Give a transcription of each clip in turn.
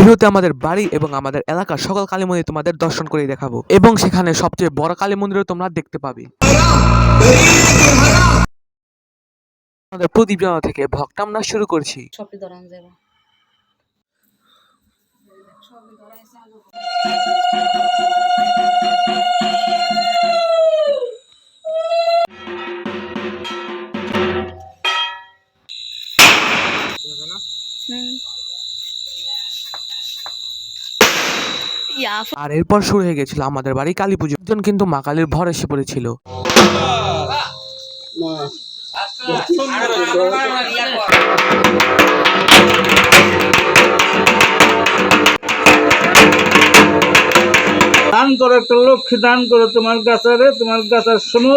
ভিডিওতে আমাদের বাড়ি এবং আমাদের এলাকার সকল কালী মন্দির তোমাদের দর্শন করে দেখাবো এবং সেখানে সবচেয়ে বড় কালী মন্দিরও তোমরা দেখতে পাবে। আমাদের প্রদীপ জ্বালানো থেকে ভক্ত আমরা শুরু করছি। আর এরপর শুরু হয়ে গেছিল আমাদের বাড়ি কালী পুজো। একজন কিন্তু মা কালীর ভর এসে পড়েছিল। দান করো, একটা লক্ষ্মী দান করো তোমার গাছারে, তোমার গাছার শোনো।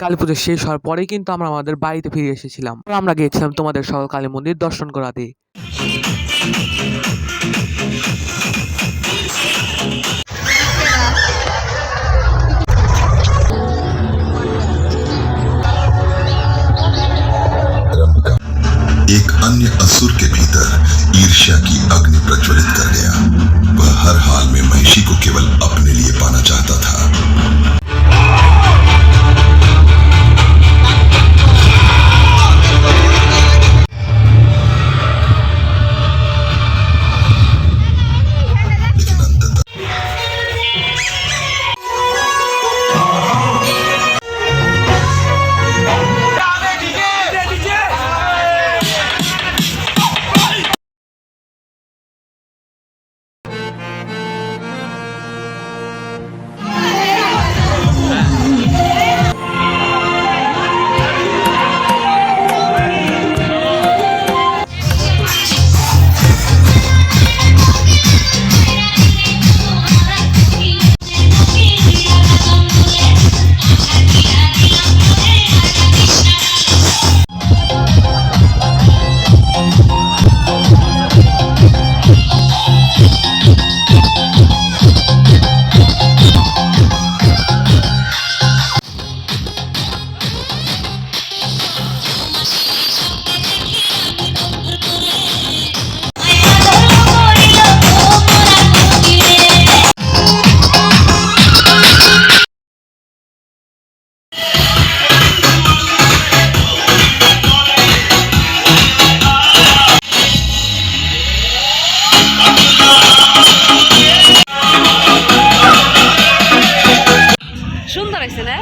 কালী পুজো শেষ হওয়ার পরে কিন্তু আমরা আমাদের বাড়িতে ফিরে এসেছিলাম। আমরা গিয়েছিলাম তোমাদের সকল কালী মন্দির দর্শন করাতে। एक अन्य असुर के भीतर ईर्ष्या की अग्नि प्रज्वलित कर गया। वह हर हाल में महिषी को केवल अपने लिए पाना चाहता था। लेकिन अंततः সুন্দর হয়েছে না?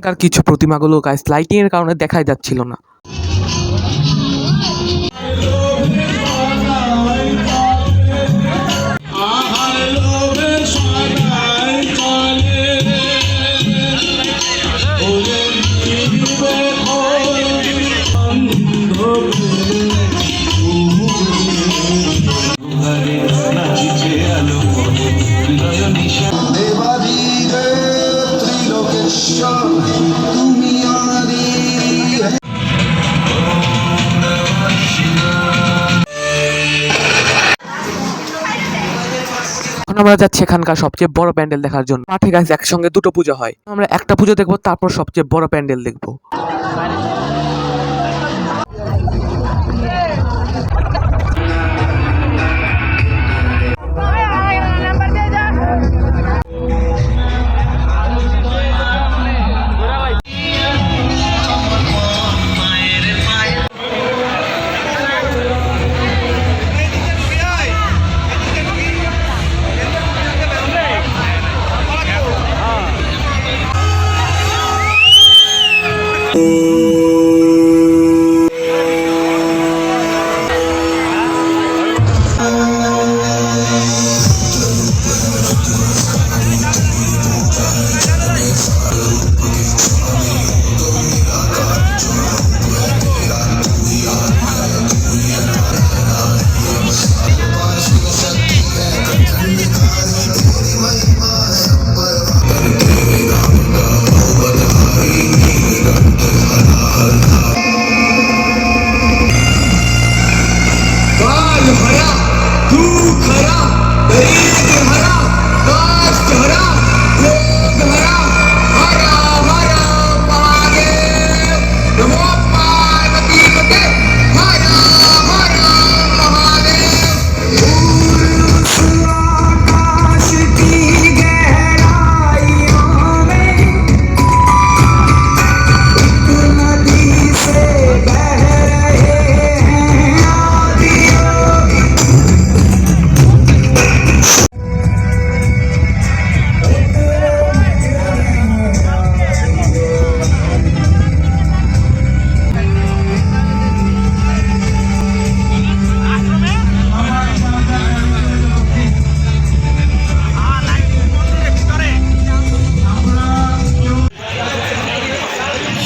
এখানকার কিছু প্রতিমাগুলো গাইস লাইটিং এর কারণে দেখাই যাচ্ছিল না। এখন আমরা যাচ্ছি এখানকার সবচেয়ে বড় প্যান্ডেল দেখার জন্য। মাঠে গাইস একসঙ্গে দুটো পুজো হয়, আমরা একটা পুজো দেখবো তারপর সবচেয়ে বড় প্যান্ডেল দেখবো।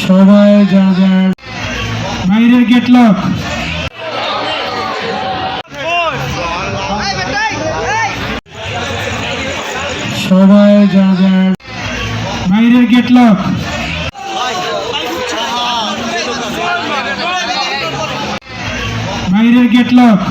সবাই যা যার বাইরের গেট লক। সবাই যা যার বাইরের গেট লক। বাইরের gate lock.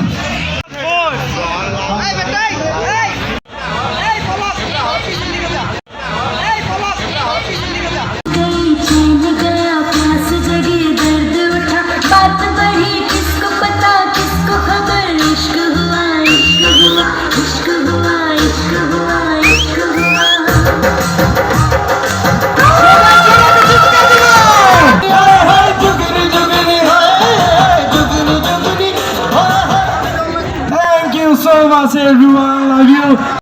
Thank you so much everyone, love you.